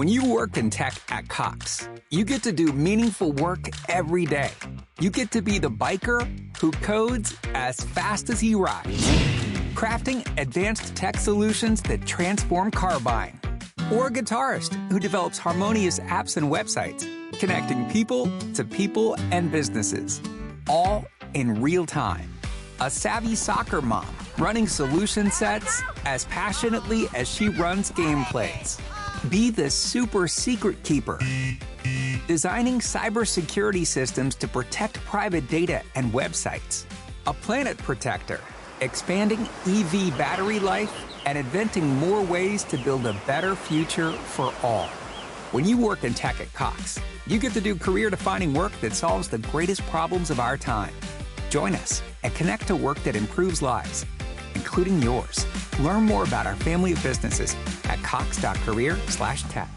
When you work in tech at Cox, you get to do meaningful work every day. You get to be the biker who codes as fast as he rides, crafting advanced tech solutions that transform car buying. Or a guitarist who develops harmonious apps and websites, connecting people to people and businesses, all in real time. A savvy soccer mom running solution sets as passionately as she runs gameplays. Be the super secret keeper, designing cybersecurity systems to protect private data and websites. A planet protector, expanding EV battery life and inventing more ways to build a better future for all. When you work in tech at Cox, you get to do career-defining work that solves the greatest problems of our time. Join us and connect to work that improves lives, including yours. Learn more about our family of businesses at cox.career/tech.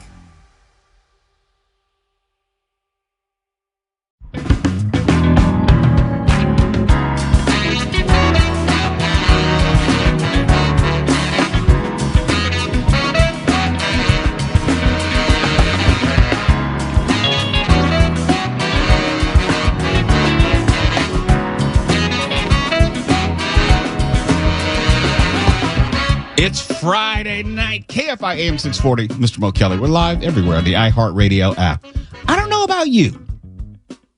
It's Friday night, KFI AM 640, Mr. Mo Kelly. We're live everywhere on the iHeartRadio app. I don't know about you,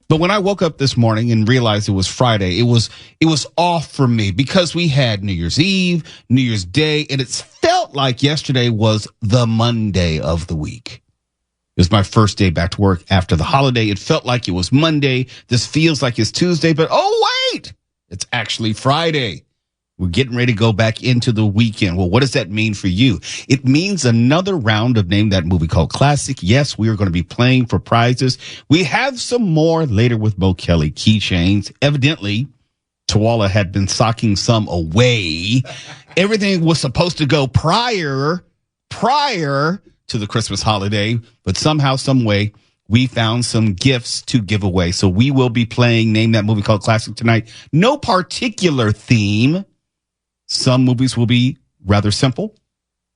but when I woke up this morning and realized it was Friday, it was off for me because we had New Year's Eve, New Year's Day, and it felt like yesterday was the Monday of the week. It was my first day back to work after the holiday. It felt like it was Monday. This feels like it's Tuesday, but oh, wait, it's actually Friday. We're getting ready to go back into the weekend. Well, what does that mean for you? It means another round of Name That Movie Called Classic. Yes, we are going to be playing for prizes. We have some more later with Mo Kelly keychains. Evidently, Tawala had been socking some away. Everything was supposed to go prior to the Christmas holiday, but somehow, some way, we found some gifts to give away. So we will be playing Name That Movie Called Classic tonight. No particular theme. Some movies will be rather simple.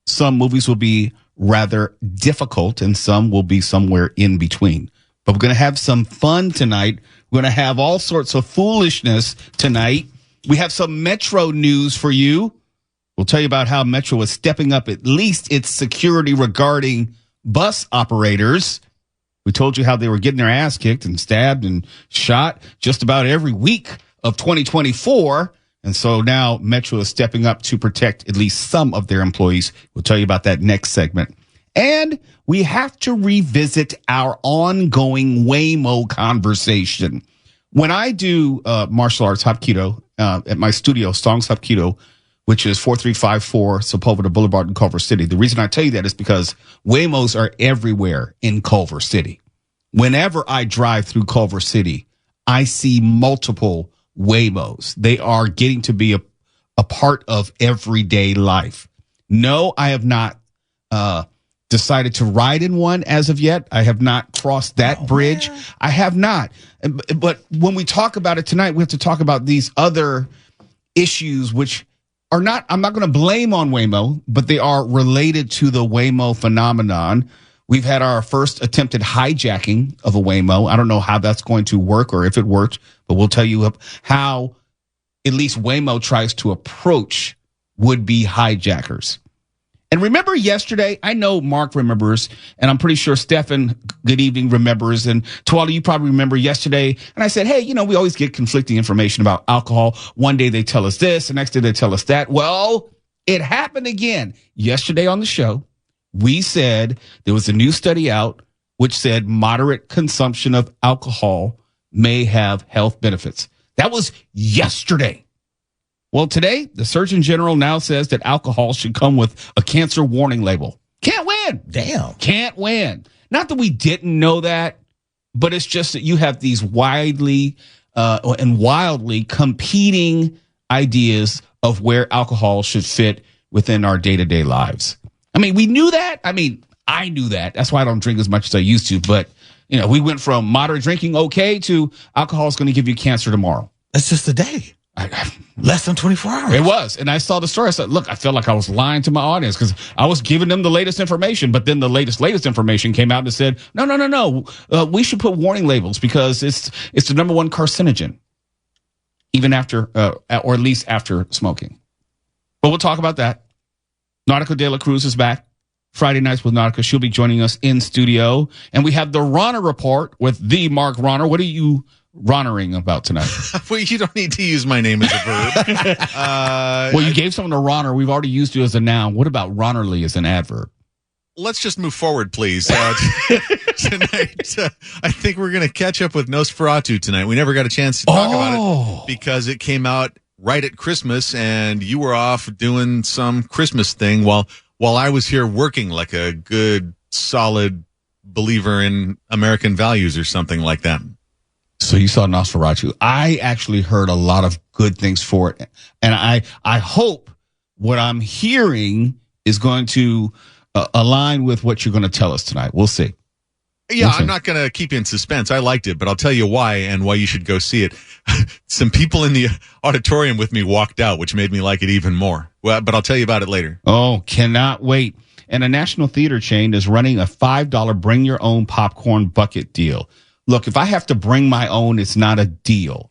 Some movies will be rather difficult, and some will be somewhere in between. But we're going to have some fun tonight. We're going to have all sorts of foolishness tonight. We have some Metro news for you. We'll tell you about how Metro is stepping up at least its security regarding bus operators. We told you how they were getting their ass kicked and stabbed and shot just about every week of 2024. And so now Metro is stepping up to protect at least some of their employees. We'll tell you about that next segment. And we have to revisit our ongoing Waymo conversation. When I do martial arts, Hapkido, at my studio, Strong's Hapkido, which is 4354 Sepulveda Boulevard in Culver City. The reason I tell you that is because Waymos are everywhere in Culver City. Whenever I drive through Culver City, I see multiple Waymos. They are getting to be a part of everyday life. No, I have not decided to ride in one as of yet. I have not crossed that bridge. Man. I have not. But when we talk about it tonight, we have to talk about these other issues, which are not, I'm not going to blame on Waymo, but they are related to the Waymo phenomenon. We've had our first attempted hijacking of a Waymo. I don't know how that's going to work or if it worked, but we'll tell you how at least Waymo tries to approach would-be hijackers. And remember yesterday, I know Mark remembers, and I'm pretty sure Stefan, good evening, remembers, and Tawala, you probably remember yesterday. And I said, hey, we always get conflicting information about alcohol. One day they tell us this, the next day they tell us that. Well, it happened again. Yesterday on the show, we said there was a new study out which said moderate consumption of alcohol may have health benefits. That was yesterday. Well, today, the Surgeon General now says that alcohol should come with a cancer warning label. Can't win. Damn. Can't win. Not that we didn't know that, but it's just that you have these wildly competing ideas of where alcohol should fit within our day-to-day lives. I mean, we knew that. I mean, I knew that. That's why I don't drink as much as I used to. But, we went from moderate drinking okay to alcohol is going to give you cancer tomorrow. That's just a day. Less than 24 hours. It was. And I saw the story. I said, look, I felt like I was lying to my audience because I was giving them the latest information. But then the latest information came out and said, no. We should put warning labels because it's the number one carcinogen, even after, or at least after smoking. But we'll talk about that. Nautica De La Cruz is back. Friday Nights with Nautica. She'll be joining us in studio. And we have the Ronner Report with the Mark Ronner. What are you Ronering about tonight? Well, you don't need to use my name as a verb. Well, you gave someone a Ronner. We've already used you as a noun. What about Ronnerly as an adverb? Let's just move forward, please. Tonight, I think we're going to catch up with Nosferatu tonight. We never got a chance to talk about it because it came out right at Christmas, and you were off doing some Christmas thing while I was here working like a good, solid believer in American values or something like that. So you saw Nosferatu. I actually heard a lot of good things for it. And I hope what I'm hearing is going to align with what you're going to tell us tonight. We'll see. Yeah, I'm not going to keep you in suspense. I liked it, but I'll tell you why and why you should go see it. Some people in the auditorium with me walked out, which made me like it even more. Well, but I'll tell you about it later. Oh, cannot wait. And a national theater chain is running a $5 bring your own popcorn bucket deal. Look, if I have to bring my own, it's not a deal.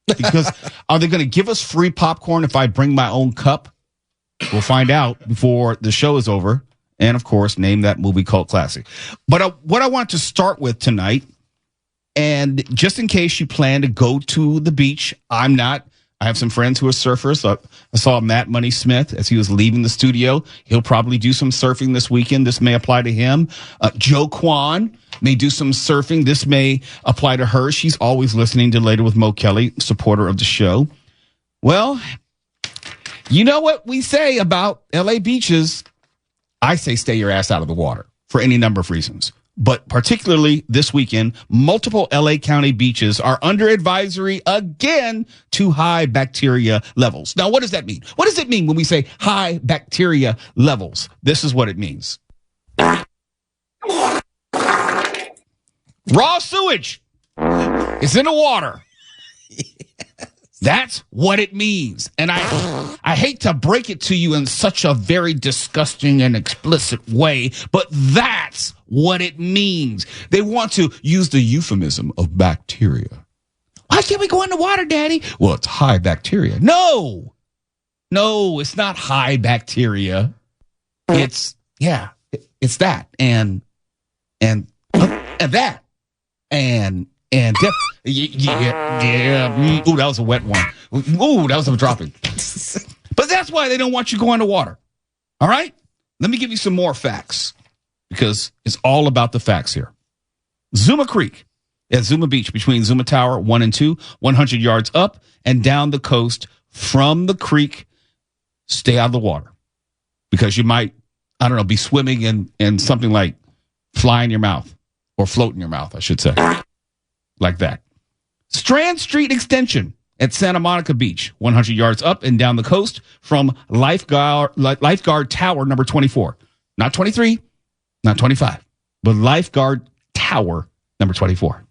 Because are they going to give us free popcorn if I bring my own cup? We'll find out before the show is over. And, of course, name that movie cult classic. But what I want to start with tonight, and just in case you plan to go to the beach, I'm not. I have some friends who are surfers. I saw Matt Money Smith as he was leaving the studio. He'll probably do some surfing this weekend. This may apply to him. Joe Kwan may do some surfing. This may apply to her. She's always listening to Later with Mo Kelly, supporter of the show. Well, you know what we say about L.A. beaches. I say stay your ass out of the water for any number of reasons. But particularly this weekend, multiple L.A. County beaches are under advisory again to high bacteria levels. Now, what does that mean? What does it mean when we say high bacteria levels? This is what it means. Raw sewage is in the water. That's what it means. And I hate to break it to you in such a very disgusting and explicit way, but that's what it means. They want to use the euphemism of bacteria. Why can't we go in the water, Daddy? Well, it's high bacteria. No, it's not high bacteria. It's that and that and yeah. Ooh, that was a wet one. Ooh, that was a dropping. But that's why they don't want you going to water. All right? Let me give you some more facts because it's all about the facts here. Zuma Creek at Zuma Beach between Zuma Tower 1 and 2, 100 yards up and down the coast from the creek. Stay out of the water because you might, be swimming in something like fly in your mouth or float in your mouth, I should say. Like that. Strand Street Extension at Santa Monica Beach, 100 yards up and down the coast from Lifeguard Tower number 24. Not 23, not 25, but Lifeguard Tower number 24.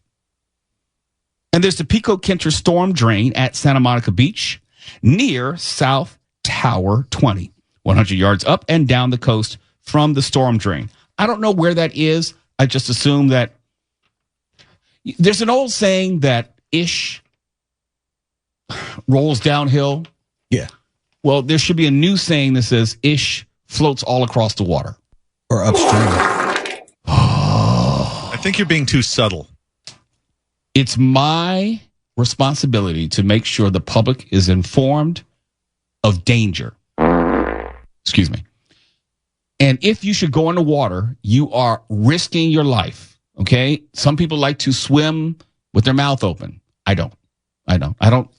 And there's the Pico Kenter Storm Drain at Santa Monica Beach near South Tower 20, 100 yards up and down the coast from the storm drain. I don't know where that is. I just assume that there's an old saying that ish rolls downhill. Yeah. Well, there should be a new saying that says ish floats all across the water. Or upstream. I think you're being too subtle. It's my responsibility to make sure the public is informed of danger. Excuse me. And if you should go in the water, you are risking your life. Okay? Some people like to swim with their mouth open. I don't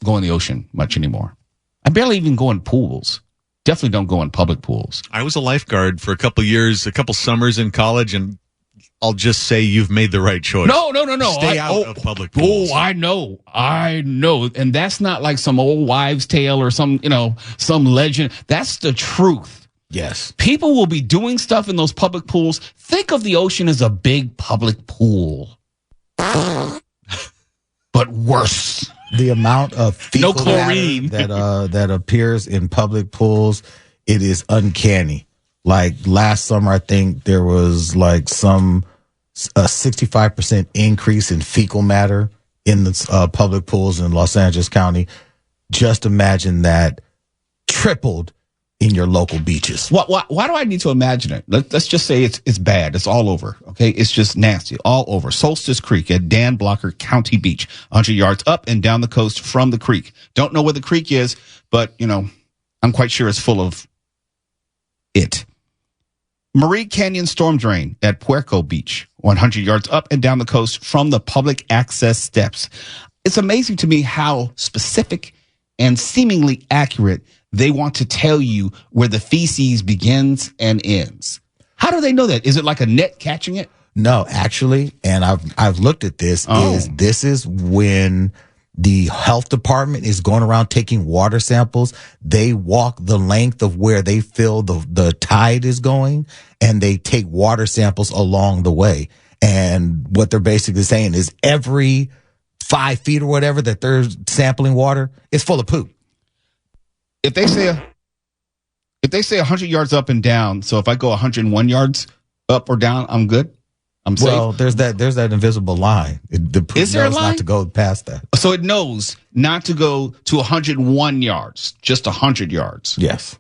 go in the ocean much anymore. I barely even go in pools. Definitely don't go in public pools. I was a lifeguard for a couple years, a couple summers in college, and I'll just say you've made the right choice. No. Stay out of public pools. Oh, I know. And that's not like some old wives' tale or some legend. That's the truth. Yes. People will be doing stuff in those public pools. Think of the ocean as a big public pool. But worse. The amount of fecal No chlorine matter that appears in public pools, it is uncanny. Like last summer, I think there was like a 65% increase in fecal matter in the public pools in Los Angeles County. Just imagine that tripled in your local beaches. Why do I need to imagine it? Let's just say it's bad. It's all over. Okay. It's just nasty all over. Solstice Creek at Dan Blocker County Beach, 100 yards up and down the coast from the creek. Don't know where the creek is, but I'm quite sure it's full of it. Marie Canyon Storm Drain at Puerco Beach, 100 yards up and down the coast from the public access steps. It's amazing to me how specific and seemingly accurate they want to tell you where the feces begins and ends. How do they know that? Is it like a net catching it? No, actually, and I've looked at this. This is when the health department is going around taking water samples. They walk the length of where they feel the tide is going, and they take water samples along the way. And what they're basically saying is every 5 feet or whatever that they're sampling water is full of poop. If they say 100 yards up and down, so if I go 101 yards up or down, I'm good. I'm safe. Well, there's that invisible line. The poop Is there a knows line? not to go past that. So it knows not to go to 101 yards, just 100 yards. Yes.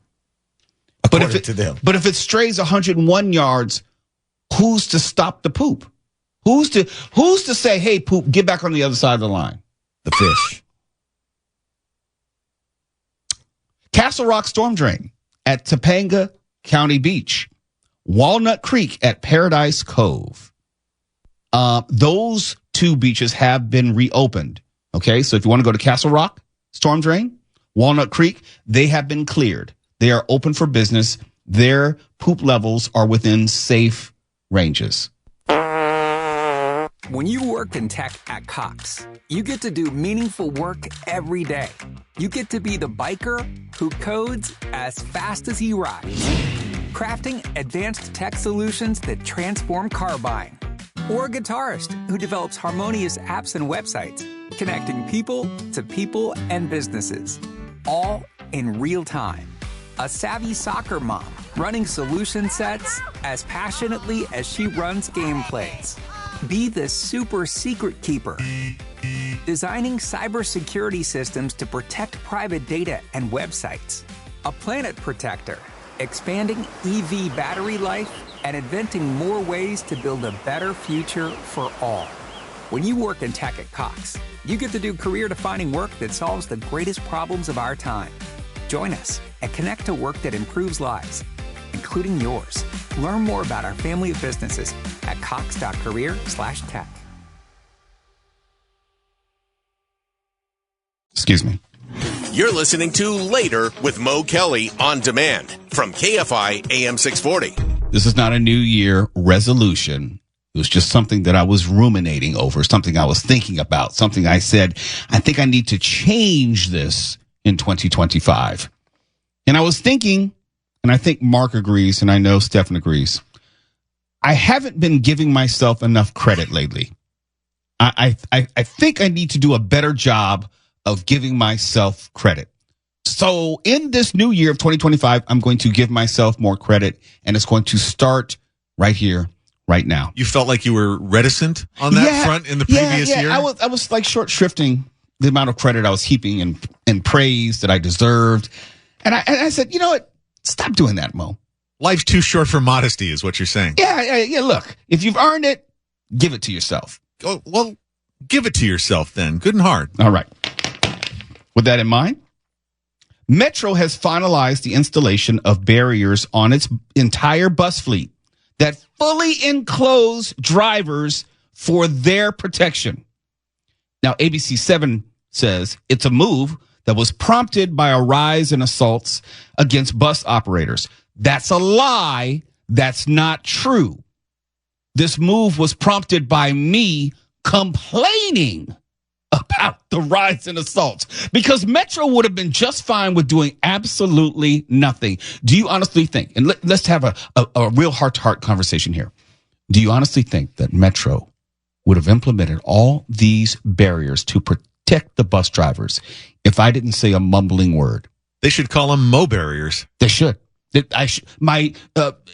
But According to them. But if it strays 101 yards, who's to stop the poop? Who's to say, hey, poop, get back on the other side of the line? The fish. Castle Rock Storm Drain at Topanga County Beach. Walnut Creek at Paradise Cove. Those two beaches have been reopened. Okay, so if you want to go to Castle Rock Storm Drain, Walnut Creek, they have been cleared. They are open for business. Their poop levels are within safe ranges. When you work in tech at Cox, you get to do meaningful work every day. You get to be the biker who codes as fast as he rides, crafting advanced tech solutions that transform car buying. Or a guitarist who develops harmonious apps and websites, connecting people to people and businesses, all in real time. A savvy soccer mom running solution sets as passionately as she runs gameplays. Be the super secret keeper, designing cybersecurity systems to protect private data and websites. A planet protector, expanding EV battery life and inventing more ways to build a better future for all. When you work in tech at Cox, you get to do career-defining work that solves the greatest problems of our time. Join us and connect to work that improves lives, including yours. Learn more about our family of businesses at cox.career/tech. Excuse me. You're listening to Later with Mo Kelly on demand from KFI AM 640. This is not a New Year resolution. It was just something that I was ruminating over, something I was thinking about, something I said, I think I need to change this in 2025. And I was thinking, and I think Mark agrees, and I know Stephen agrees, I haven't been giving myself enough credit lately. I think I need to do a better job of giving myself credit. So in this new year of 2025, I'm going to give myself more credit, and it's going to start right here, right now. You felt like you were reticent on that front in the previous year? I was like short shrifting the amount of credit I was heaping and praise that I deserved. And I said, you know what? Stop doing that, Mo. Life's too short for modesty is what you're saying. Yeah. Look, if you've earned it, give it to yourself. Oh, well, give it to yourself then. Good and hard. All right. With that in mind, Metro has finalized the installation of barriers on its entire bus fleet that fully enclose drivers for their protection. Now, ABC 7 says it's a move that was prompted by a rise in assaults against bus operators. That's a lie. That's not true. This move was prompted by me complaining about the rise in assaults because Metro would have been just fine with doing absolutely nothing. Do you honestly think, and let's have a real heart-to-heart conversation here. Do you honestly think that Metro would have implemented all these barriers to protect the bus drivers if I didn't say a mumbling word. They should call them Mo barriers. They should. My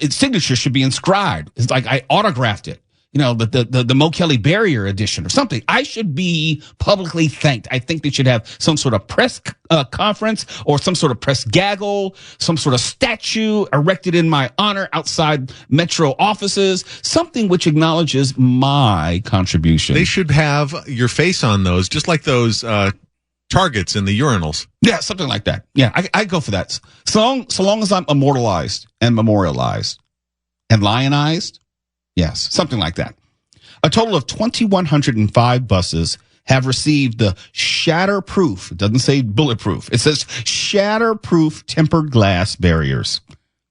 signature should be inscribed. It's like I autographed it. You know, the Mo Kelly Barrier edition or something. I should be publicly thanked. I think they should have some sort of press conference or some sort of press gaggle, some sort of statue erected in my honor outside Metro offices, something which acknowledges my contribution. They should have your face on those, just like those targets in the urinals. Yeah, something like that. Yeah, I go for that. So long as I'm immortalized and memorialized and lionized. Yes, something like that. A total of 2,105 buses have received the shatterproof. It doesn't say bulletproof. It says shatterproof tempered glass barriers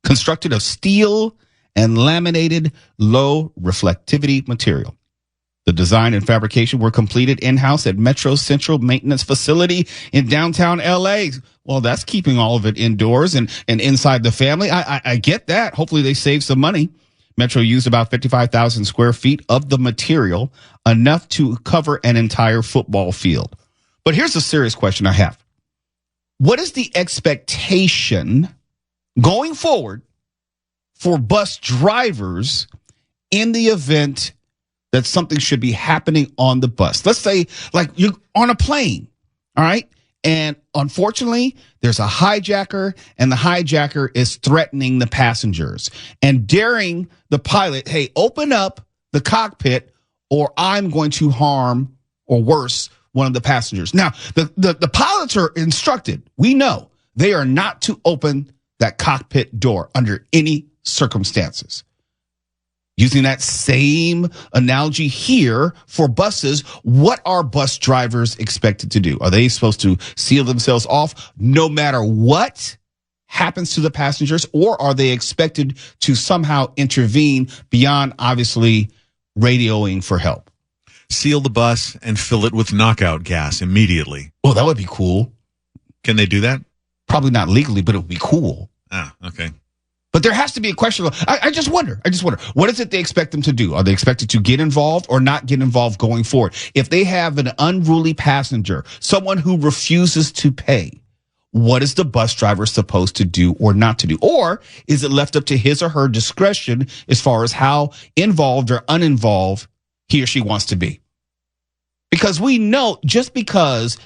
constructed of steel and laminated low reflectivity material. The design and fabrication were completed in-house at Metro's Central Maintenance Facility in downtown LA. Well, that's keeping all of it indoors and inside the family. I get that. Hopefully they save some money. Metro used about 55,000 square feet of the material, enough to cover an entire football field. But here's a serious question I have. What is the expectation going forward for bus drivers in the event that something should be happening on the bus? Let's say, like, you're on a plane, all right? And unfortunately, there's a hijacker, and the hijacker is threatening the passengers and daring the pilot, hey, open up the cockpit or I'm going to harm or worse one of the passengers. Now, the pilots are instructed. We know they are not to open that cockpit door under any circumstances. Using that same analogy here for buses, what are bus drivers expected to do? Are they supposed to seal themselves off no matter what happens to the passengers, or are they expected to somehow intervene beyond obviously radioing for help? Seal the bus and fill it with knockout gas immediately. Oh, that would be cool. Can they do that? Probably not legally, but it would be cool. Ah, okay. But there has to be a question. I just wonder, what is it they expect them to do? Are they expected to get involved or not get involved going forward? If they have an unruly passenger, someone who refuses to pay, what is the bus driver supposed to do or not to do? Or is it left up to his or her discretion as far as how involved or uninvolved he or she wants to be? Because we know just because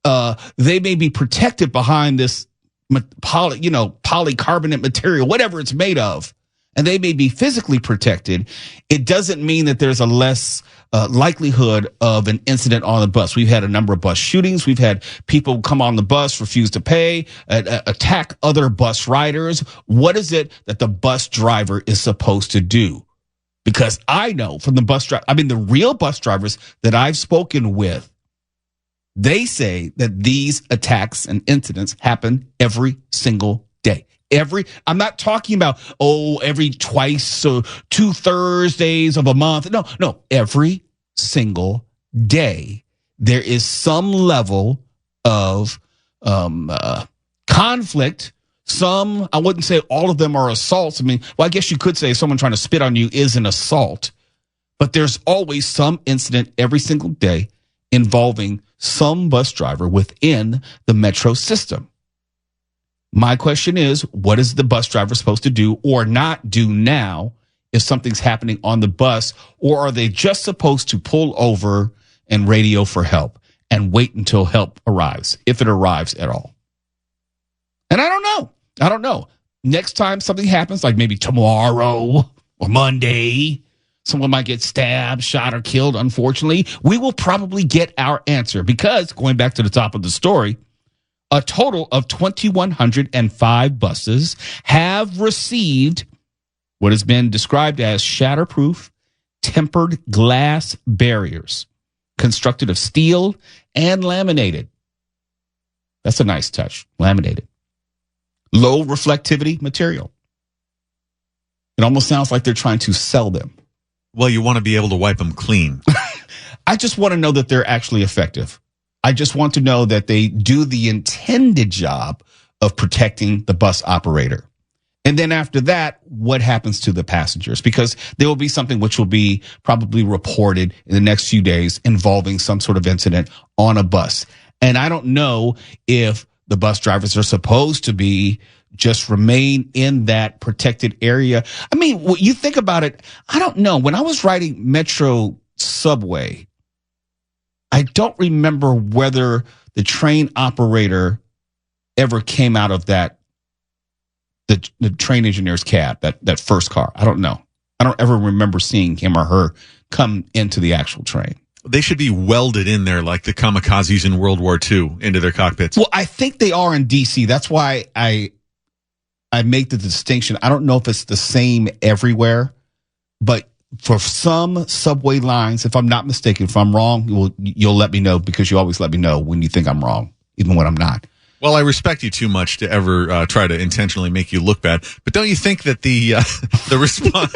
they may be protected behind this polycarbonate material, whatever it's made of, and they may be physically protected, it doesn't mean that there's a less likelihood of an incident on the bus. We've had a number of bus shootings. We've had people come on the bus, refuse to pay, attack other bus riders. What is it that the bus driver is supposed to do? Because I know from the real bus drivers that I've spoken with, they say that these attacks and incidents happen every single day. I'm not talking about, every twice or 2 Thursdays of a month. No, every single day there is some level of conflict. Some, I wouldn't say all of them are assaults. I guess you could say someone trying to spit on you is an assault, but there's always some incident every single day involving some bus driver within the Metro system. My question is, what is the bus driver supposed to do or not do now if something's happening on the bus? Or are they just supposed to pull over and radio for help and wait until help arrives, if it arrives at all? And I don't know. Next time something happens, like maybe tomorrow or Monday, someone might get stabbed, shot, or killed, unfortunately, we will probably get our answer because, going back to the top of the story, a total of 2,105 buses have received what has been described as shatterproof tempered glass barriers constructed of steel and laminated. That's a nice touch, laminated. Low reflectivity material. It almost sounds like they're trying to sell them. Well, you want to be able to wipe them clean. I just want to know that they're actually effective. I just want to know that they do the intended job of protecting the bus operator. And then after that, what happens to the passengers? Because there will be something which will be probably reported in the next few days involving some sort of incident on a bus. And I don't know if the bus drivers are supposed to be just remain in that protected area. I mean, when you think about it, I don't know. When I was riding Metro subway, I don't remember whether the train operator ever came out of that, the train engineer's cab, that first car. I don't know. I don't ever remember seeing him or her come into the actual train. They should be welded in there like the kamikazes in World War II into their cockpits. Well, I think they are in D.C. That's why I make the distinction. I don't know if it's the same everywhere, but for some subway lines, if I'm not mistaken, if I'm wrong, you'll let me know, because you always let me know when you think I'm wrong, even when I'm not. Well, I respect you too much to ever try to intentionally make you look bad. But don't you think that the response...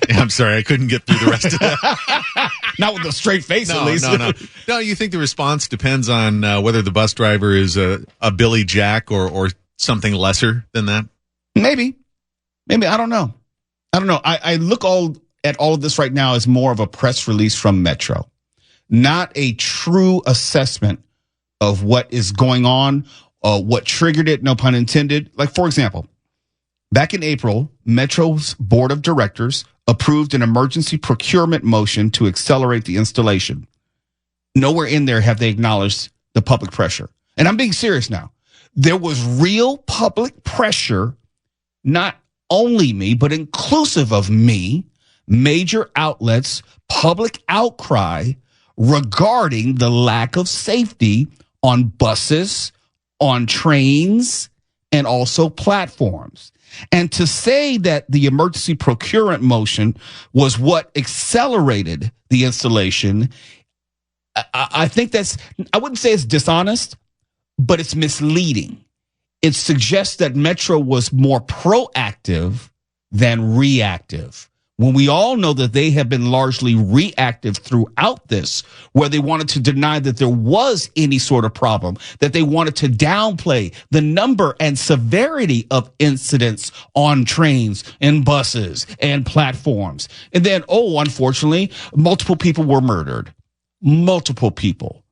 Yeah, I'm sorry, I couldn't get through the rest of that. Not with a straight face, at least. No. No, you think the response depends on whether the bus driver is a Billy Jack or something lesser than that? Maybe. I don't know. I look at all of this right now as more of a press release from Metro, not a true assessment of what is going on, what triggered it, no pun intended. Like, for example, back in April, Metro's board of directors approved an emergency procurement motion to accelerate the installation. Nowhere in there have they acknowledged the public pressure. And I'm being serious now. There was real public pressure, not only me, but inclusive of me, major outlets, public outcry regarding the lack of safety on buses, on trains, and also platforms. And to say that the emergency procurement motion was what accelerated the installation, I think I wouldn't say it's dishonest, but it's misleading. It suggests that Metro was more proactive than reactive, when we all know that they have been largely reactive throughout this, where they wanted to deny that there was any sort of problem, that they wanted to downplay the number and severity of incidents on trains and buses and platforms. And then, unfortunately, multiple people were murdered. Multiple people.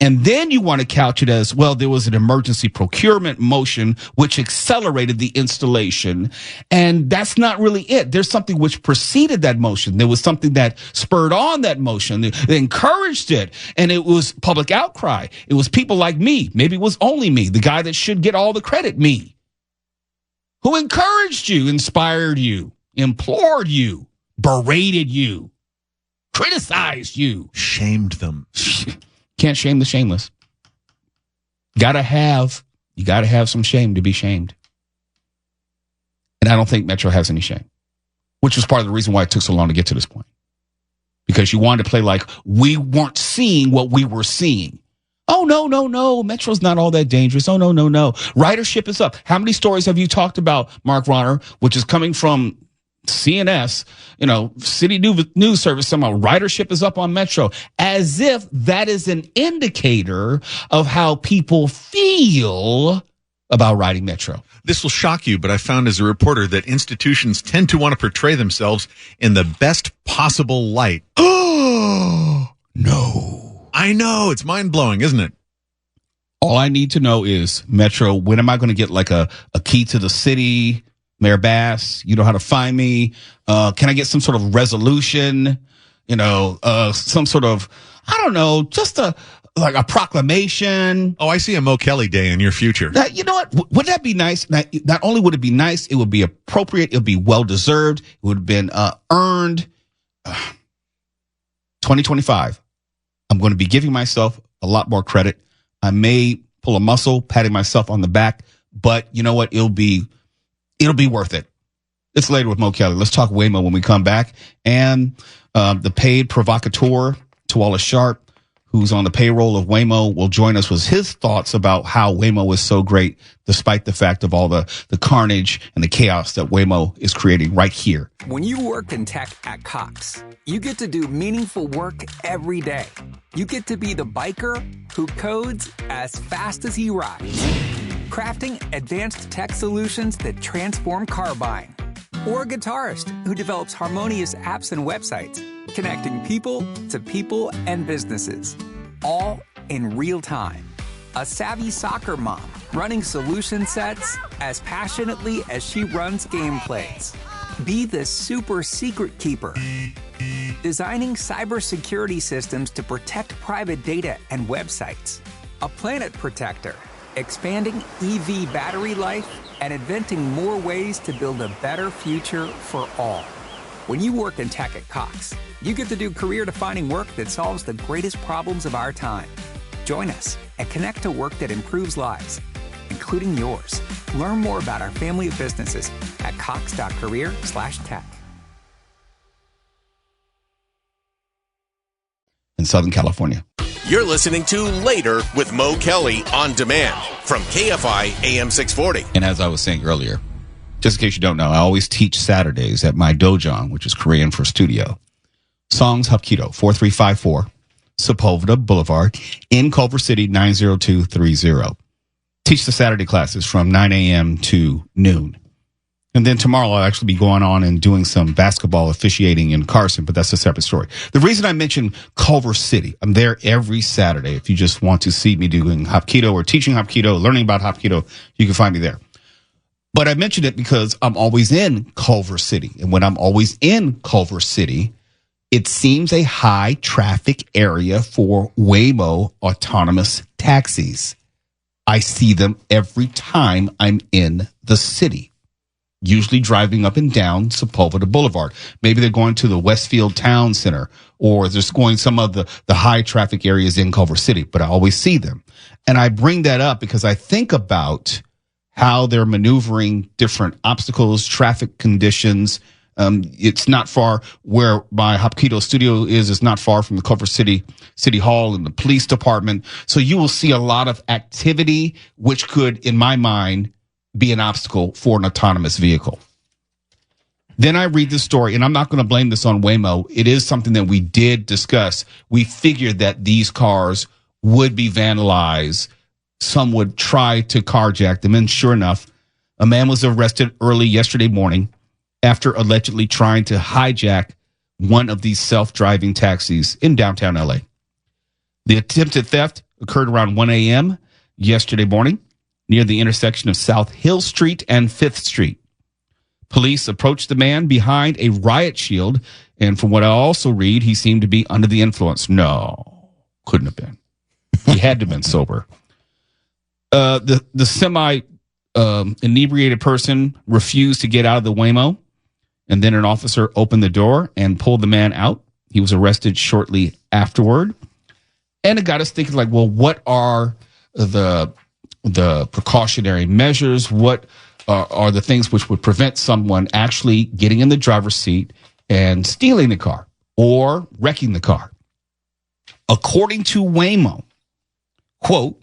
And then you want to couch it as, well, there was an emergency procurement motion which accelerated the installation. And that's not really it. There's something which preceded that motion. There was something that spurred on that motion. They encouraged it. And it was public outcry. It was people like me. Maybe it was only me, the guy that should get all the credit, me, who encouraged you, inspired you, implored you, berated you, criticized you, shamed them. Can't shame the shameless. You gotta have some shame to be shamed. And I don't think Metro has any shame, which was part of the reason why it took so long to get to this point. Because you wanted to play like we weren't seeing what we were seeing. Oh, no. Metro's not all that dangerous. Oh, no. Ridership is up. How many stories have you talked about, Mark Ronner, which is coming from CNS, City News Service, somehow ridership is up on Metro, as if that is an indicator of how people feel about riding Metro. This will shock you, but I found as a reporter that institutions tend to want to portray themselves in the best possible light. Oh, no. I know. It's mind-blowing, isn't it? All I need to know is, Metro, when am I going to get like a key to the city? Mayor Bass, you know how to find me. Can I get some sort of resolution? Some sort of, I don't know, just a proclamation. Oh, I see a Mo Kelly day in your future. You know what? Wouldn't that be nice? Not only would it be nice, it would be appropriate. It would be well-deserved. It would have been earned. 2025, I'm going to be giving myself a lot more credit. I may pull a muscle, patting myself on the back, but you know what? It'll be worth it. It's later with Mo Kelly. Let's talk Waymo when we come back. And the paid provocateur, Tuala Sharp, who's on the payroll of Waymo, will join us with his thoughts about how Waymo is so great, despite the fact of all the carnage and the chaos that Waymo is creating right here. When you work in tech at Cox, you get to do meaningful work every day. You get to be the biker who codes as fast as he rides. crafting advanced tech solutions that transform car buying. Or a guitarist who develops harmonious apps and websites, connecting people to people and businesses, all in real time. A savvy soccer mom running solution sets as passionately as she runs gameplays. Be the super secret keeper, designing cybersecurity systems to protect private data and websites. A planet protector, expanding EV battery life and inventing more ways to build a better future for all. When you work in tech at Cox, you get to do career-defining work that solves the greatest problems of our time. Join us and connect to work that improves lives, including yours. Learn more about our family of businesses at cox.career/tech. In Southern California. You're listening to Later with Mo Kelly on demand from KFI AM 640. And as I was saying earlier, just in case you don't know, I always teach Saturdays at my dojang, which is Korean for studio. Songs Hapkido, 4354 Sepulveda Boulevard in Culver City, 90230. Teach the Saturday classes from 9 a.m. to noon. And then tomorrow I'll actually be going on and doing some basketball officiating in Carson, but that's a separate story. The reason I mentioned Culver City, I'm there every Saturday. If you just want to see me doing Hapkido or teaching Hapkido, learning about Hapkido, you can find me there. But I mentioned it because I'm always in Culver City. And when I'm always in Culver City, it seems a high traffic area for Waymo autonomous taxis. I see them every time I'm in the city, usually driving up and down Sepulveda Boulevard. Maybe they're going to the Westfield Town Center, or they're going some of the high traffic areas in Culver City, but I always see them. And I bring that up because I think about how they're maneuvering different obstacles, traffic conditions. It's not far where my Hapkido studio is. It's not far from the Culver City Hall and the police department. So you will see a lot of activity, which could, in my mind, be an obstacle for an autonomous vehicle. Then I read the story, and I'm not going to blame this on Waymo. It is something that we did discuss. We figured that these cars would be vandalized. Some would try to carjack them. And sure enough, a man was arrested early yesterday morning after allegedly trying to hijack one of these self-driving taxis in downtown LA. The attempted theft occurred around 1 a.m. yesterday morning near the intersection of South Hill Street and 5th Street. Police approached the man behind a riot shield, and from what I also read, he seemed to be under the influence. No, couldn't have been. He had to have been sober. The inebriated person refused to get out of the Waymo, and then an officer opened the door and pulled the man out. He was arrested shortly afterward. And it got us thinking, like, well, what are the precautionary measures? What are the things which would prevent someone actually getting in the driver's seat and stealing the car or wrecking the car? According to Waymo, quote,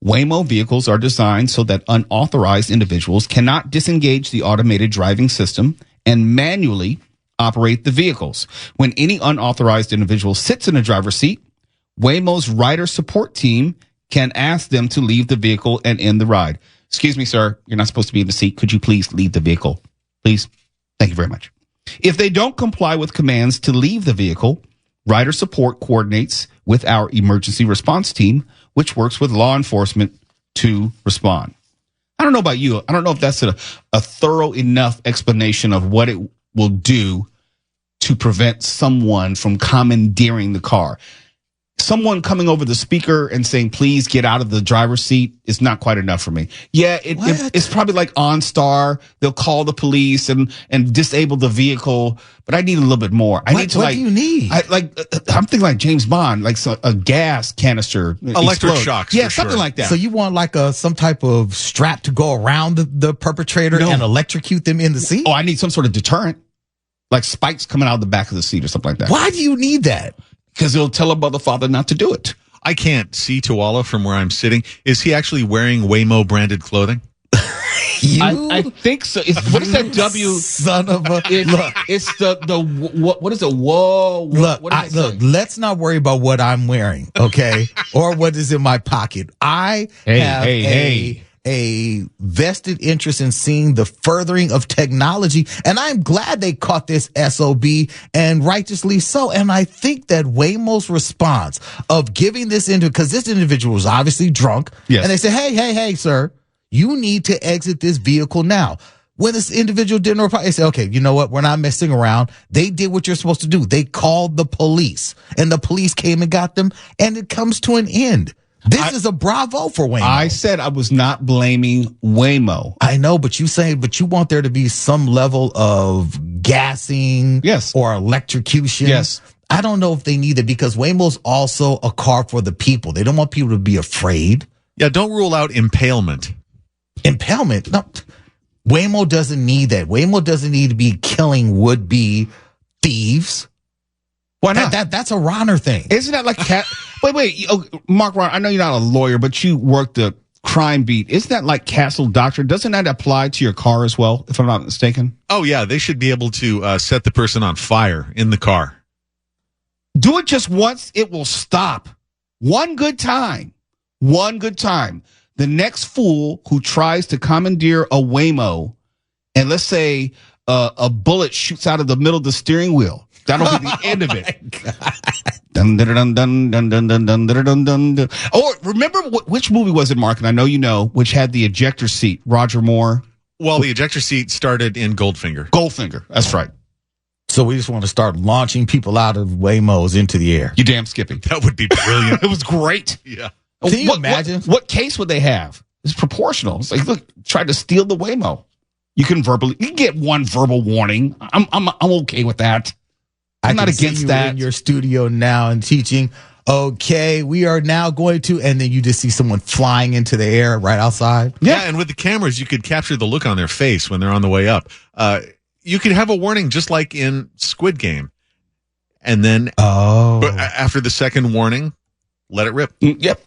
Waymo vehicles are designed so that unauthorized individuals cannot disengage the automated driving system and manually operate the vehicles. When any unauthorized individual sits in a driver's seat, Waymo's rider support team can ask them to leave the vehicle and end the ride. Excuse me, sir, you're not supposed to be in the seat. Could you please leave the vehicle? Please. Thank you very much. If they don't comply with commands to leave the vehicle, rider support coordinates with our emergency response team, which works with law enforcement to respond. I don't know about you. I don't know if that's a thorough enough explanation of what it will do to prevent someone from commandeering the car. Someone coming over the speaker and saying, please get out of the driver's seat is not quite enough for me. Yeah, it's probably like OnStar. They'll call the police and disable the vehicle, but I need a little bit more. What do you need? I'm thinking like James Bond, like a gas canister. Electric shocks. Yeah, something like that. So you want like some type of strap to go around the perpetrator and electrocute them in the seat? Oh, I need some sort of deterrent, like spikes coming out of the back of the seat or something like that. Why do you need that? Because he'll tell a mother father not to do it. I can't see Tuwala from where I'm sitting. Is he actually wearing Waymo branded clothing? I think so. What is that W? Son of a look. It's what is it? Whoa! Look, let's not worry about what I'm wearing, okay, or what is in my pocket. I have a vested interest in seeing the furthering of technology. And I'm glad they caught this SOB, and righteously so. And I think that Waymo's response of giving this because this individual was obviously drunk. Yes. And they said, hey, sir, you need to exit this vehicle now. When this individual didn't reply, they said, okay, you know what? We're not messing around. They did what you're supposed to do. They called the police, and the police came and got them, and it comes to an end. This is a bravo for Waymo. I said I was not blaming Waymo. I know, but you want there to be some level of gassing, yes, or electrocution. Yes. I don't know if they need it, because Waymo's also a car for the people. They don't want people to be afraid. Yeah, don't rule out impalement. Impalement? No. Waymo doesn't need that. Waymo doesn't need to be killing would-be thieves. Why not? That's a Ronner thing. Isn't that like wait, Mark Ron, I know you're not a lawyer, but you work the crime beat. Isn't that like Castle Doctrine? Doesn't that apply to your car as well, if I'm not mistaken? Oh, yeah. They should be able to set the person on fire in the car. Do it just once. It will stop. One good time. The next fool who tries to commandeer a Waymo, and let's say a bullet shoots out of the middle of the steering wheel, that'll be the end of it. Dun, dun, dun, dun, dun, dun, dun, dun, dun, dun, dun. Or remember which movie was it, Mark? And I know you know, which had the ejector seat. Roger Moore. Well, the ejector seat started in Goldfinger. Goldfinger. That's right. So we just want to start launching people out of Waymos into the air. You damn Skippy. That would be brilliant. It was great. Yeah. Can you imagine? What case would they have? It's proportional. It's like, look, try to steal the Waymo. You can get one verbal warning. I'm okay with that. I'm not against that. In your studio now and teaching. Okay, we are now going to, and then you just see someone flying into the air right outside. Yeah, and with the cameras, you could capture the look on their face when they're on the way up. You could have a warning just like in Squid Game. And then after the second warning, let it rip. Yep.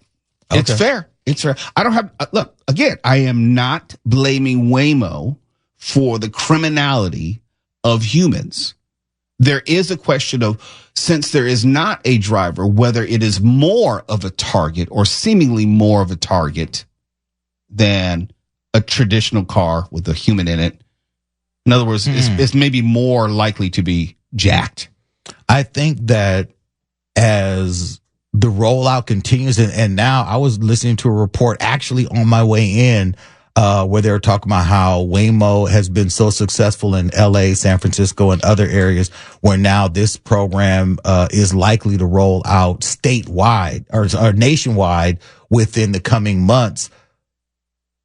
Okay. It's fair. It's fair. I don't have, look, again, I am not blaming Waymo for the criminality of humans. There is a question of, since there is not a driver, whether it is more of a target or seemingly more of a target than a traditional car with a human in it. In other words, it's maybe more likely to be jacked. I think that as the rollout continues, and now I was listening to a report actually on my way in where they were talking about how Waymo has been so successful in LA, San Francisco, and other areas, where now this program is likely to roll out statewide or nationwide within the coming months.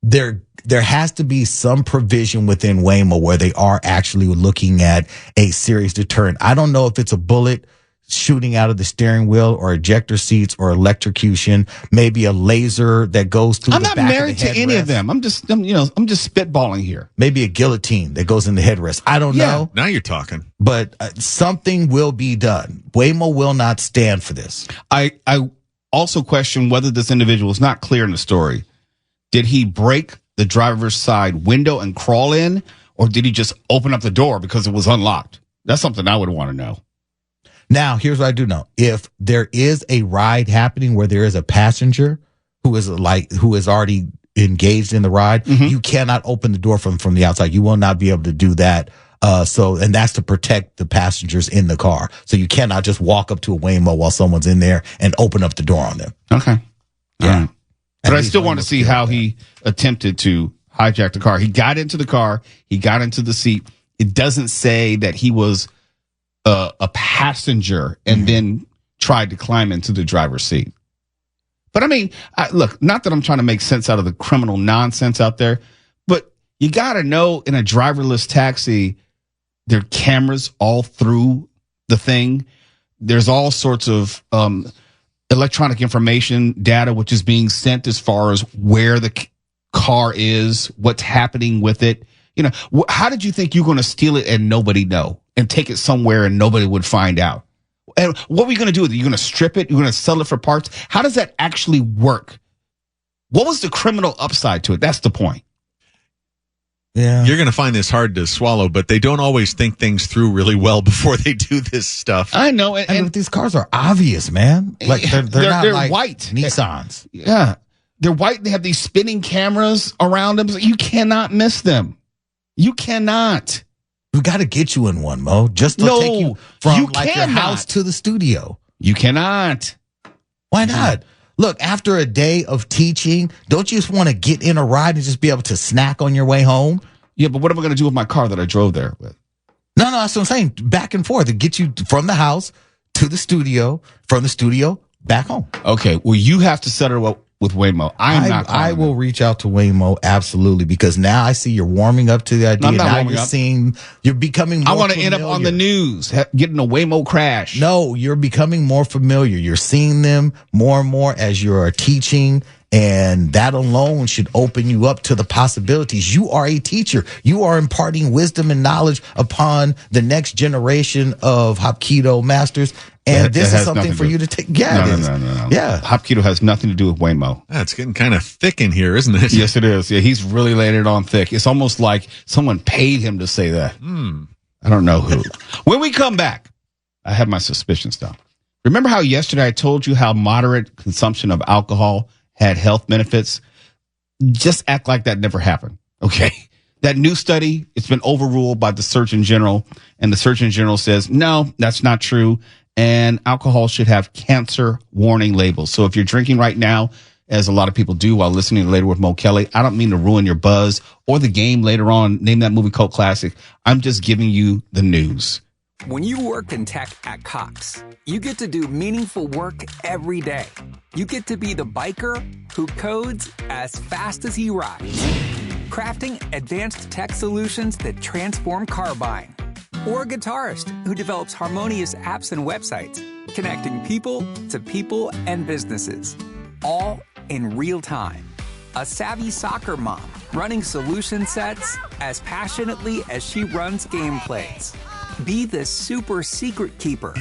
There has to be some provision within Waymo where they are actually looking at a serious deterrent. I don't know if it's a bullet shooting out of the steering wheel or ejector seats or electrocution, maybe a laser that goes through the back of the headrest. I'm not married to any of them. I'm just spitballing here. Maybe a guillotine that goes in the headrest. I don't know. Now you're talking. But something will be done. Waymo will not stand for this. I also question whether this individual is not clear in the story. Did he break the driver's side window and crawl in, or did he just open up the door because it was unlocked? That's something I would want to know. Now, here's what I do know. If there is a ride happening where there is a passenger who is already engaged in the ride, you cannot open the door from the outside. You will not be able to do that. And that's to protect the passengers in the car. So you cannot just walk up to a Waymo while someone's in there and open up the door on them. Okay. Yeah. But I still want to see how he attempted to hijack the car. He got into the car. He got into the seat. It doesn't say that he was a passenger and then tried to climb into the driver's seat. But I mean, look, not that I'm trying to make sense out of the criminal nonsense out there, but you got to know in a driverless taxi, there are cameras all through the thing. There's all sorts of electronic information, data, which is being sent as far as where the car is, what's happening with it. You know, how did you think you're going to steal it and nobody know, and take it somewhere and nobody would find out? And what are you going to do with it? You're going to strip it? You're going to sell it for parts? How does that actually work? What was the criminal upside to it? That's the point. Yeah. You're going to find this hard to swallow, but they don't always think things through really well before they do this stuff. I know. And these cars are obvious, man. Like they're not like white Nissans. Yeah. They're white. They have these spinning cameras around them. You cannot miss them. You cannot. We got to get you in one, Mo. Just to take you from your house to the studio. You cannot. Why not? Look, after a day of teaching, don't you just want to get in a ride and just be able to snack on your way home? Yeah, but what am I going to do with my car that I drove there with? No, that's what I'm saying. Back and forth. It gets you from the house to the studio, from the studio back home. Okay, well, you have to set it up with Waymo. I will reach out to Waymo, absolutely, because now I see you're warming up to the idea. Now you're becoming more I want to end up on the news, getting a Waymo crash. No, you're becoming more familiar. You're seeing them more and more as you're teaching, and that alone should open you up to the possibilities. You are a teacher. You are imparting wisdom and knowledge upon the next generation of Hapkido masters. And this is something for you to take. Yeah, No. Yeah. Hapkido has nothing to do with Waymo. It's getting kind of thick in here, isn't it? Yes, it is. Yeah, he's really laying it on thick. It's almost like someone paid him to say that. I don't know who. When we come back, I have my suspicions though. Remember how yesterday I told you how moderate consumption of alcohol had health benefits? Just act like that never happened. Okay. That new study, it's been overruled by the Surgeon General, and the Surgeon General says, no, that's not true. And alcohol should have cancer warning labels. So if you're drinking right now, as a lot of people do while listening to Later with Mo Kelly, I don't mean to ruin your buzz or the game later on. Name that movie cult classic. I'm just giving you the news. When you work in tech at Cox, you get to do meaningful work every day. You get to be the biker who codes as fast as he rides, crafting advanced tech solutions that transform car buying. Or a guitarist who develops harmonious apps and websites, connecting people to people and businesses, all in real time. A savvy soccer mom running solution sets as passionately as she runs gameplays. Be the super secret keeper,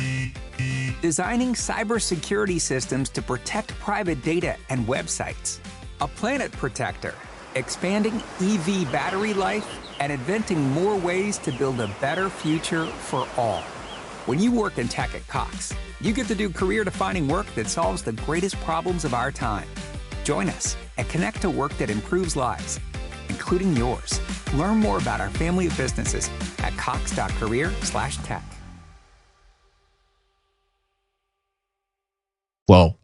designing cybersecurity systems to protect private data and websites. A planet protector, expanding EV battery life and inventing more ways to build a better future for all. When you work in tech at Cox, you get to do career-defining work that solves the greatest problems of our time. Join us and connect to work that improves lives, including yours. Learn more about our family of businesses at cox.career/tech. Well,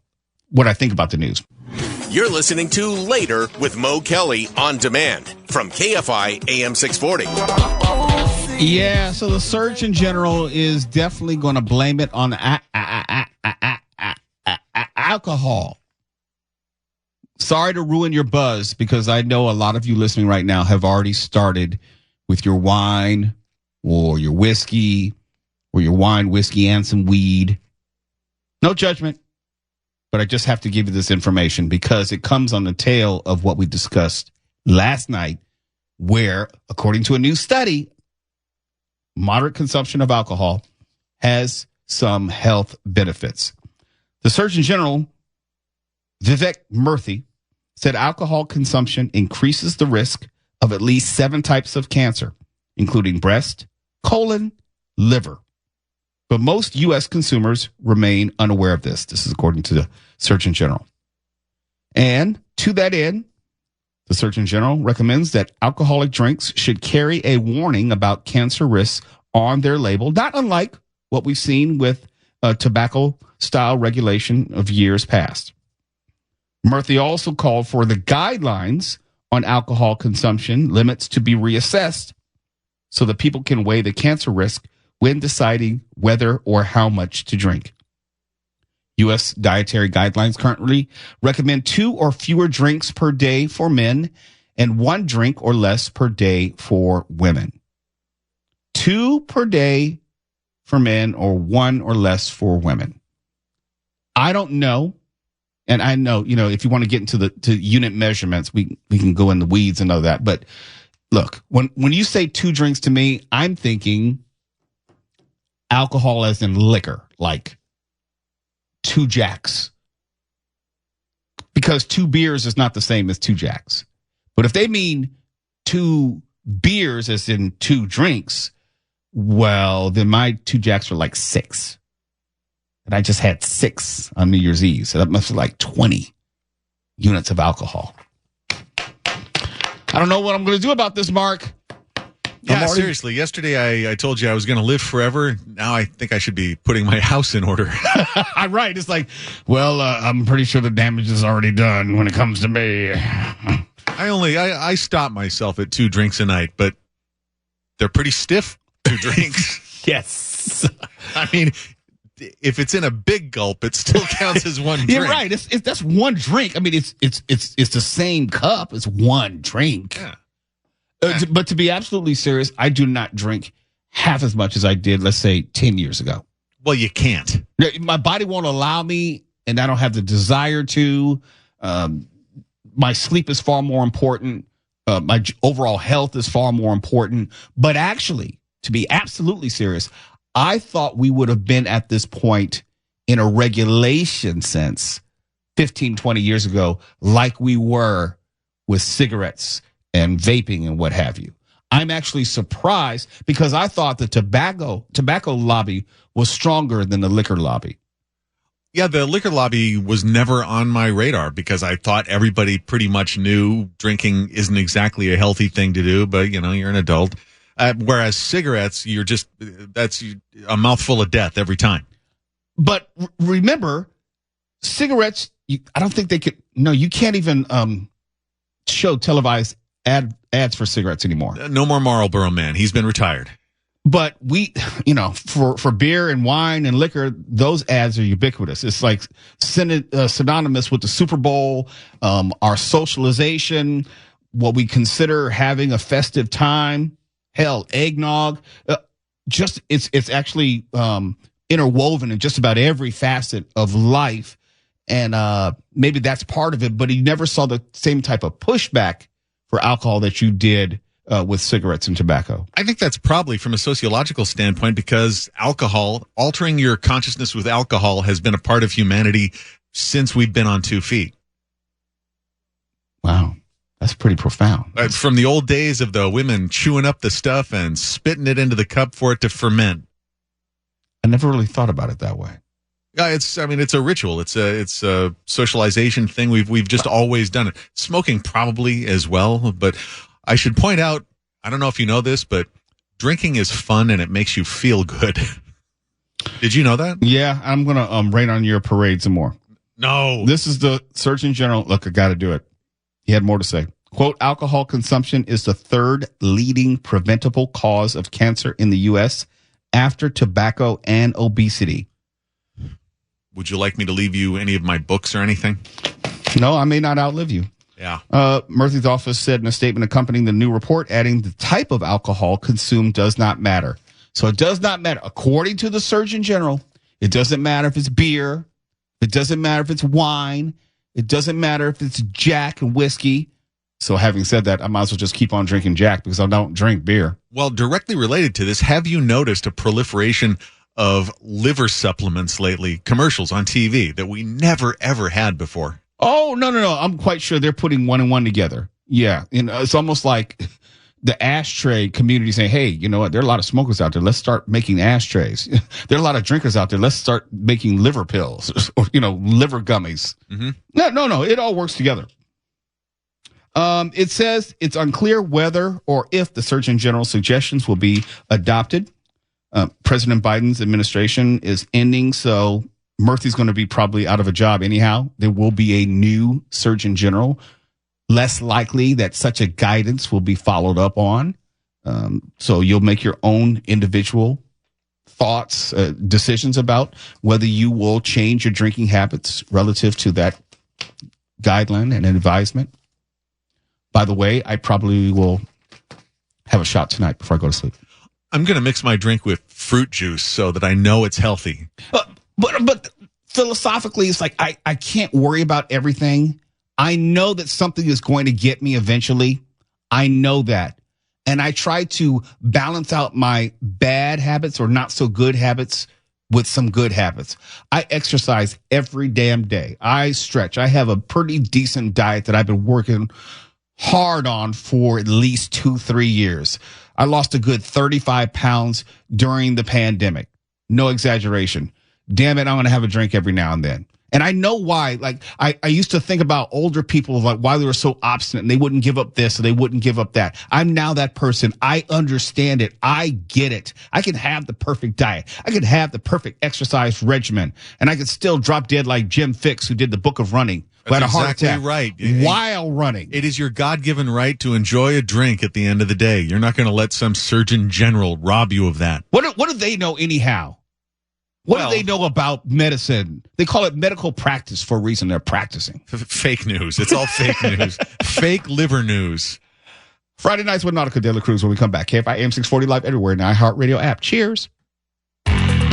what I think about the news. You're listening to Later with Mo Kelly on demand from KFI AM 640. Yeah, so the Surgeon General is definitely going to blame it on alcohol. Sorry to ruin your buzz, because I know a lot of you listening right now have already started with your wine or your whiskey or your wine, whiskey, and some weed. No judgment. But I just have to give you this information because it comes on the tail of what we discussed last night, where, according to a new study, moderate consumption of alcohol has some health benefits. The Surgeon General, Vivek Murthy, said alcohol consumption increases the risk of at least 7 types of cancer, including breast, colon, liver. But most U.S. consumers remain unaware of this. This is according to the Surgeon General. And to that end, the Surgeon General recommends that alcoholic drinks should carry a warning about cancer risks on their label, not unlike what we've seen with tobacco-style regulation of years past. Murthy also called for the guidelines on alcohol consumption limits to be reassessed so that people can weigh the cancer risk when deciding whether or how much to drink. U.S. dietary guidelines currently recommend 2 or fewer drinks per day for men and 1 drink or less per day for women. 2 per day for men or 1 or less for women. I don't know. And I know, if you want to get into to unit measurements, we can go in the weeds and all that. But look, when you say 2 drinks to me, I'm thinking alcohol as in liquor, like 2 Jacks. Because 2 beers is not the same as 2 Jacks. But if they mean 2 beers as in 2 drinks, well, then my 2 Jacks are like 6. And I just had 6 on New Year's Eve. So that must be like 20. units of alcohol. I don't know what I'm going to do about this, Mark. Yeah, seriously. Yesterday, I told you I was going to live forever. Now I think I should be putting my house in order. Right. It's like, well, I'm pretty sure the damage is already done when it comes to me. I stop myself at 2 drinks a night, but they're pretty stiff 2 drinks. Yes. I mean, if it's in a big gulp, it still counts as one drink. You're right. That's one drink. I mean, it's the same cup. It's one drink. Yeah. But to be absolutely serious, I do not drink half as much as I did, let's say, 10 years ago. Well, you can't. My body won't allow me, and I don't have the desire to. My sleep is far more important. My overall health is far more important. But actually, to be absolutely serious, I thought we would have been at this point in a regulation sense 15, 20 years ago, like we were with cigarettes and vaping and what have you. I'm actually surprised because I thought the tobacco lobby was stronger than the liquor lobby. Yeah, the liquor lobby was never on my radar because I thought everybody pretty much knew drinking isn't exactly a healthy thing to do, but you're an adult. Whereas cigarettes, that's a mouthful of death every time. But remember, cigarettes, I don't think they could. No, you can't even show televised ads for cigarettes anymore. No more Marlboro Man. He's been retired. But for beer and wine and liquor, those ads are ubiquitous. It's like synonymous with the Super Bowl, our socialization, what we consider having a festive time. Hell, eggnog. It's actually interwoven in just about every facet of life. And maybe that's part of it, but you never saw the same type of pushback for alcohol that you did with cigarettes and tobacco. I think that's probably from a sociological standpoint because altering your consciousness with alcohol has been a part of humanity since we've been on 2 feet. Wow. That's pretty profound. From the old days of the women chewing up the stuff and spitting it into the cup for it to ferment. I never really thought about it that way. Yeah, it's a ritual. It's a socialization thing. We've just always done it. Smoking probably as well, but I should point out, I don't know if you know this, but drinking is fun and it makes you feel good. Did you know that? Yeah, I'm going to rain on your parade some more. No. This is the Surgeon General. Look, I got to do it. He had more to say. Quote, alcohol consumption is the 3rd leading preventable cause of cancer in the U.S. after tobacco and obesity. Would you like me to leave you any of my books or anything? No, I may not outlive you. Yeah. Murthy's office said in a statement accompanying the new report, adding the type of alcohol consumed does not matter. So it does not matter. According to the Surgeon General, it doesn't matter if it's beer. It doesn't matter if it's wine. It doesn't matter if it's Jack and whiskey. So having said that, I might as well just keep on drinking Jack because I don't drink beer. Well, directly related to this, have you noticed a proliferation of liver supplements lately, commercials on TV that we never, ever had before? Oh, no. I'm quite sure they're putting one and one together. Yeah. It's almost like the ashtray community saying, hey, you know what? There are a lot of smokers out there. Let's start making ashtrays. There are a lot of drinkers out there. Let's start making liver pills or, liver gummies. Mm-hmm. No. It all works together. It says it's unclear whether or if the Surgeon General's suggestions will be adopted. President Biden's administration is ending, so Murthy's going to be probably out of a job anyhow. There will be a new Surgeon General. Less likely that such a guidance will be followed up on. So you'll make your own individual thoughts, decisions about whether you will change your drinking habits relative to that guideline and advisement. By the way, I probably will have a shot tonight before I go to sleep. I'm going to mix my drink with fruit juice so that I know it's healthy. But philosophically, it's like I can't worry about everything. I know that something is going to get me eventually. I know that. And I try to balance out my bad habits or not so good habits with some good habits. I exercise every damn day. I stretch. I have a pretty decent diet that I've been working hard on for at least 2-3 years. I lost a good 35 pounds during the pandemic. No exaggeration. Damn it, I'm going to have a drink every now and then. And I know why. Like, I used to think about older people, like why they were so obstinate and they wouldn't give up this or they wouldn't give up that. I'm now that person. I understand it. I get it. I can have the perfect diet. I can have the perfect exercise regimen, and I can still drop dead like Jim Fix, who did the Book of Running. Who had a heart attack right. while running. It is your God-given right to enjoy a drink at the end of the day. You're not going to let some surgeon general rob you of that. What do they know anyhow? What do they know about medicine? They call it medical practice for a reason. They're practicing. Fake news. It's all fake news. Fake liver news. Friday nights with Nautica Daily Cruise when we come back. KFI AM 640 live everywhere in the iHeartRadio app. Cheers.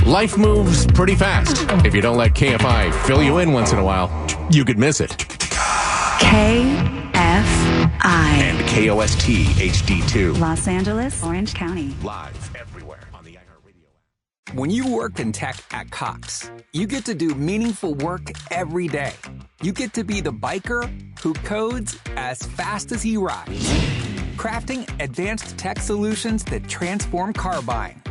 Life moves pretty fast. If you don't let KFI fill you in once in a while, you could miss it. KFI. And KOST HD2. Los Angeles, Orange County. Live everywhere on the iHeartRadio app. When you work in tech at Cox, you get to do meaningful work every day. You get to be the biker who codes as fast as he rides, crafting advanced tech solutions that transform car buying.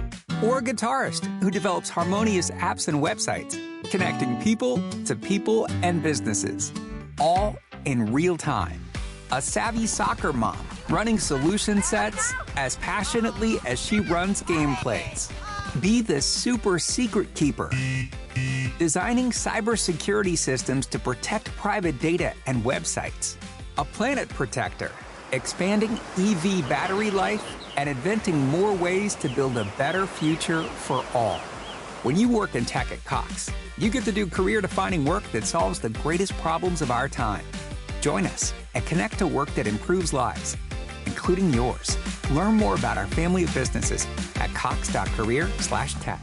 Or a guitarist who develops harmonious apps and websites, connecting people to people and businesses, all in real time. A savvy soccer mom running solution sets as passionately as she runs gameplays. Be the super secret keeper, designing cybersecurity systems to protect private data and websites. A planet protector, expanding EV battery life and inventing more ways to build a better future for all. When you work in tech at Cox, you get to do career-defining work that solves the greatest problems of our time. Join us and connect to work that improves lives, including yours. Learn more about our family of businesses at cox.career/tech.